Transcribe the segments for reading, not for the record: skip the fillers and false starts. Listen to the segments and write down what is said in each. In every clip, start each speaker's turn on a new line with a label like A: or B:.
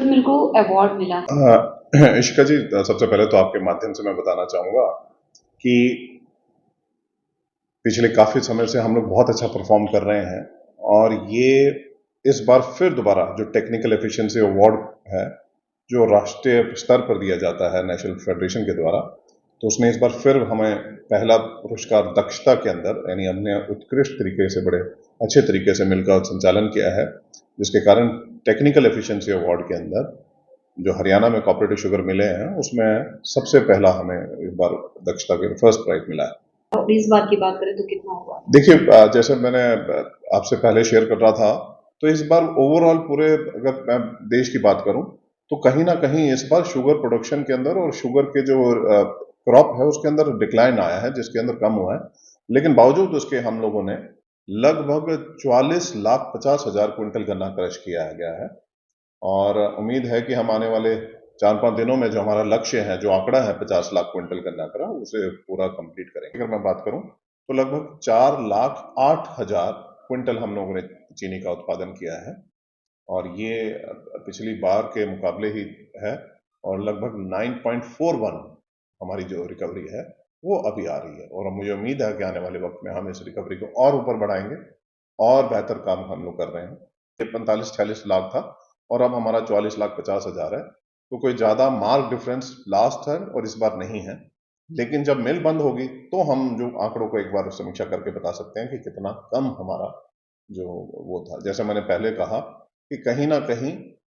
A: मिल को अवार्ड मिला।
B: इशिका जी, सबसे पहले तो आपके माध्यम से मैं बताना चाहूँगा कि पिछले काफ़ी समय से हम लोग बहुत अच्छा परफॉर्म कर रहे हैं और ये इस बार फिर दोबारा जो टेक्निकल एफिशिएंसी अवार्ड है, जो राष्ट्रीय स्तर पर दिया जाता है नेशनल फेडरेशन के द्वारा, तो उसने इस बार फिर हमें पहला पुरस्कार दक्षता के अंदर, यानी हमने उत्कृष्ट तरीके से, बड़े अच्छे तरीके से मिलकर संचालन किया है, जिसके कारण टेक्निकल एफिशिएंसी अवार्ड के अंदर जो हरियाणा में कोऑपरेटिव शुगर मिले हैं, उसमें सबसे पहला हमें इस बार दक्षता के फर्स्ट प्राइज मिला है।
A: और इस बार की बात करें तो कितना हुआ?
B: देखिए, जैसे मैंने आपसे पहले शेयर कर रहा था, तो इस बार ओवरऑल पूरे, अगर मैं देश की बात करूं, तो कहीं ना कहीं इस बार शुगर प्रोडक्शन के अंदर और शुगर के जो क्रॉप है उसके अंदर डिक्लाइन आया है, जिसके अंदर कम हुआ है। लेकिन बावजूद उसके हम लोगों ने लगभग 44,50,000 क्विंटल गन्ना क्रश किया गया है और उम्मीद है कि हम आने वाले 4-5 दिनों में जो हमारा लक्ष्य है, जो आंकड़ा है 50 लाख क्विंटल गन्ना का, उसे पूरा कंप्लीट करेंगे। अगर मैं बात करूं तो लगभग 4,08,000 क्विंटल हम लोगों ने चीनी का उत्पादन किया है और ये पिछली बार के मुकाबले ही है और लगभग 9.41 हमारी जो रिकवरी है वो अभी आ रही है और मुझे उम्मीद है कि आने वाले वक्त में हम इस रिकवरी को और ऊपर बढ़ाएंगे और बेहतर काम हम लोग कर रहे हैं। ये 45-46 लाख था और अब हमारा 44,50,000 है, तो कोई ज्यादा मार्क डिफरेंस लास्ट है और इस बार नहीं है। लेकिन जब मिल बंद होगी तो हम जो आंकड़ों को एक बार समीक्षा करके बता सकते हैं कि कितना कम हमारा जो वो था। जैसे मैंने पहले कहा कि कहीं ना कहीं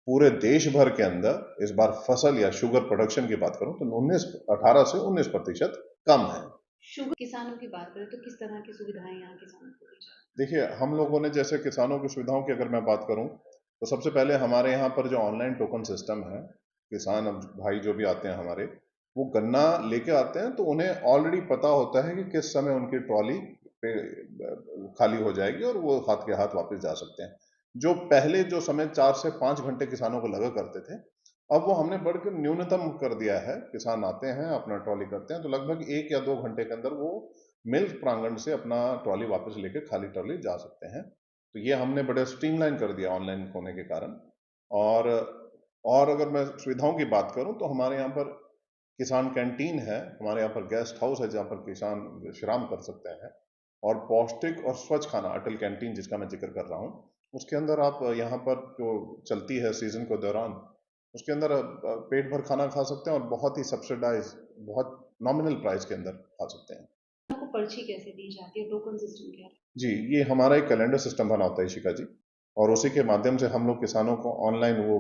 B: पूरे देश भर के अंदर इस बार फसल या शुगर प्रोडक्शन की बात करूं तो 18 से 19% कम है।
A: शुगर किसानों की बात करें तो किस तरह की सुविधाएं यहाँ किसानों को दी जाती
B: देखिए, हम लोगों ने जैसे किसानों की सुविधाओं की अगर मैं बात करूं तो सबसे पहले हमारे यहाँ पर जो ऑनलाइन टोकन सिस्टम है, किसान भाई जो भी आते हैं हमारे, वो गन्ना लेके आते हैं तो उन्हें ऑलरेडी पता होता है कि किस समय उनकी ट्रॉली पे खाली हो जाएगी और वो हाथ के हाथ वापस जा सकते हैं। जो पहले जो समय 4 से 5 घंटे किसानों को लगा करते थे, अब वो हमने बढ़कर न्यूनतम कर दिया है। किसान आते हैं, अपना ट्रॉली करते हैं, तो लगभग 1 या 2 घंटे के अंदर वो मिल प्रांगण से अपना ट्रॉली वापस लेके खाली ट्रॉली जा सकते हैं। तो ये हमने बड़े स्ट्रीमलाइन कर दिया ऑनलाइन होने के कारण। और और अगर मैं सुविधाओं की बात करूं तो हमारे यहाँ पर किसान कैंटीन है, हमारे यहाँ पर गेस्ट हाउस है जहाँ पर किसान विश्राम कर सकते हैं और पौष्टिक और स्वच्छ खाना, अटल कैंटीन जिसका मैं जिक्र कर रहा हूँ, उसके अंदर आप यहाँ पर जो चलती है सीजन के दौरान, उसके अंदर पेट भर खाना खा सकते हैं और बहुत ही सब्सिडाइज, बहुत नॉमिनल प्राइस के अंदर खा सकते हैं।
A: है? आपको पर्ची कैसे दी जाती है? टोकन सिस्टम क्या है?
B: जी, ये हमारा एक कैलेंडर सिस्टम बना होता है इशिका जी, और उसी के माध्यम से हम लोग किसानों को ऑनलाइन वो